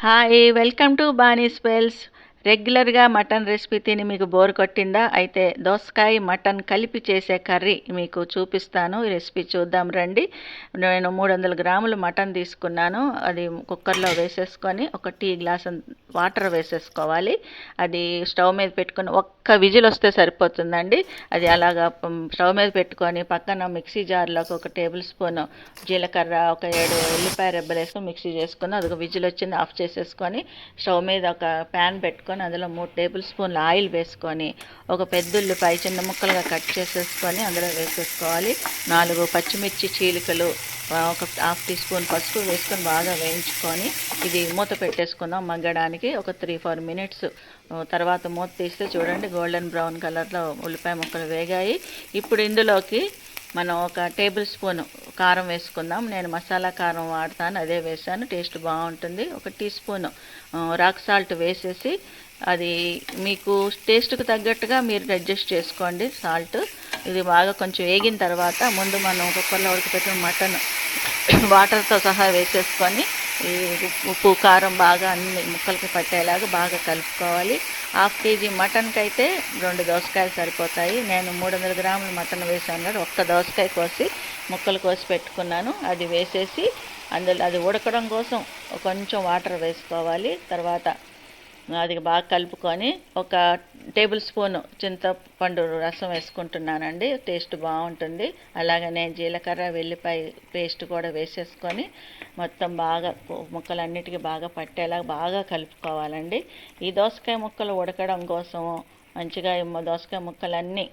Hi welcome to Bani spells. రెగ్యులర్గా mutton recipe తిని మీకు బోర్ కొట్టిందా? అయితే దోసకాయ మటన్ కలిపి చేసే కర్రీ మీకు చూపిస్తాను. ఈ రెసిపీ చూద్దాం రండి. నేను 300 గ్రాములు మటన్ తీసుకున్నాను. అది కుక్కర్లో వేసేసుకొని ఒక టీ గ్లాస్ వాటర్ వేసేసుకోవాలి. అది స్టవ్ మీద పెట్టుకొని ఒక్క విజిల్ వస్తే సరిపోతుందండి. అది అలాగా స్టవ్ మీద పెట్టుకొని పక్కన మిక్సీ జార్లోకి ఒక టేబుల్ స్పూన్ జీలకర్ర, ఒక 7 ఉల్లిపాయ రెబ్బలు వేసుకొని మిక్సీ చేసుకొని అది ఒక విజిల్ వచ్చింది ఆఫ్ చేసేసుకొని స్టవ్ మీద ఒక ప్యాన్ పెట్టుకొని అందులో 3 టేబుల్ స్పూన్లు ఆయిల్ వేసుకొని ఒక పెద్ద ఉల్లిపాయ చిన్న ముక్కలుగా కట్ చేసేసుకొని అందులో వేసేసుకోవాలి. 4 పచ్చిమిర్చి చీలికలు, ఒక హాఫ్ టీ స్పూన్ పసుపు వేసుకొని బాగా వేయించుకొని ఇది మూత పెట్టేసుకుందాం మగ్గడానికి. ఒక 3-4 మినిట్స్ తర్వాత మూత తీస్తే చూడండి గోల్డెన్ బ్రౌన్ కలర్లో ఉల్లిపాయ ముక్కలు వేగాయి. ఇప్పుడు ఇందులోకి మనం ఒక టేబుల్ స్పూన్ కారం వేసుకుందాం. నేను మసాలా కారం వాడతాను, అదే వేసాను, టేస్ట్ బాగుంటుంది. ఒక టీ స్పూన్ రాక్ సాల్ట్ వేసేసి అది మీకు టేస్ట్కి తగ్గట్టుగా మీరు అడ్జస్ట్ చేసుకోండి సాల్ట్. ఇది బాగా కొంచెం వేగిన తర్వాత ముందు మనం కుక్కర్లో ఉడకపెట్టిన మటన్ వాటర్తో సహా వేసేసుకొని ఈ ఉప్పు కారం బాగా అన్ని ముక్కలకి పట్టేలాగా బాగా కలుపుకోవాలి. హాఫ్ కేజీ మటన్కి అయితే 2 దోసకాయలు సరిపోతాయి. నేను 300 గ్రాములు మటన్ వేసాను కదా, ఒక్క దోసకాయ కోసి ముక్కలు కోసి పెట్టుకున్నాను. అది వేసేసి అందులో అది ఉడకడం కోసం కొంచెం వాటర్ వేసుకోవాలి. తర్వాత అది బాగా కలుపుకొని ఒక టేబుల్ స్పూన్ చింతపండు రసం వేసుకుంటున్నానండి, టేస్ట్ బాగుంటుంది. అలాగనే జీలకర్ర వెల్లిపాయ పేస్ట్ కూడా వేసేసుకొని మొత్తం బాగా ముక్కలన్నిటికీ బాగా పట్టేలా బాగా కలుపుకోవాలండి. ఈ దోసకాయ ముక్కలు ఉడకడం కోసం మంచిగా దోసకాయ ముక్కలన్నీ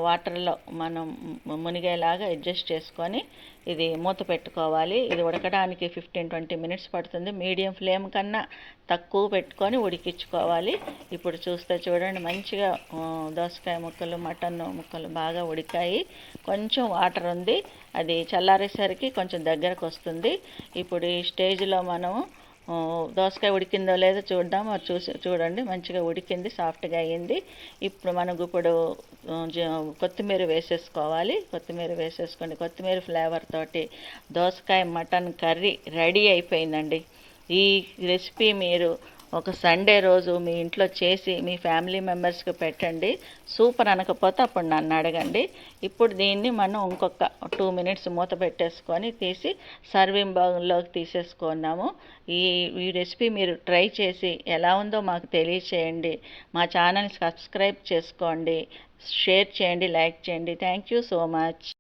వాటర్లో మనం మునిగేలాగా అడ్జస్ట్ చేసుకొని ఇది మూత పెట్టుకోవాలి. ఇది ఉడకడానికి 15-20 మినిట్స్ పడుతుంది. మీడియం ఫ్లేమ్ కన్నా తక్కువ పెట్టుకొని ఉడికించుకోవాలి. ఇప్పుడు చూస్తే చూడండి మంచిగా దోసకాయ ముక్కలు మటన్ ముక్కలు బాగా ఉడికాయి. కొంచెం వాటర్ ఉంది, అది చల్లారేసరికి కొంచెం దగ్గరకు వస్తుంది. ఇప్పుడు ఈ స్టేజ్లో మనం దోసకాయ ఉడికిందో లేదో చూద్దాం. అది చూడండి మంచిగా ఉడికింది, సాఫ్ట్గా అయ్యింది. ఇప్పుడు కొత్తిమీర వేసేసుకోవాలి. కొత్తిమీర వేసేసుకోండి. కొత్తిమీర ఫ్లేవర్ తోటి దోసకాయ మటన్ కర్రీ రెడీ అయిపోయిందండి. ఈ రెసిపీ మీరు ఒక సండే రోజు మీ ఇంట్లో చేసి మీ ఫ్యామిలీ మెంబర్స్కి పెట్టండి. సూపర్ అనకపోతే అప్పుడు నన్ను అడగండి. ఇప్పుడు దీన్ని మనం ఇంకొక 2 మినిట్స్ మూత పెట్టేసుకొని తీసి సర్వింగ్ బౌల్లోకి తీసేసుకున్నాము. ఈ రెసిపీ మీరు ట్రై చేసి ఎలా ఉందో మాకు తెలియచేయండి. మా ఛానల్ సబ్స్క్రైబ్ చేసుకోండి, షేర్ చేయండి, లైక్ చేయండి. Thank you so much.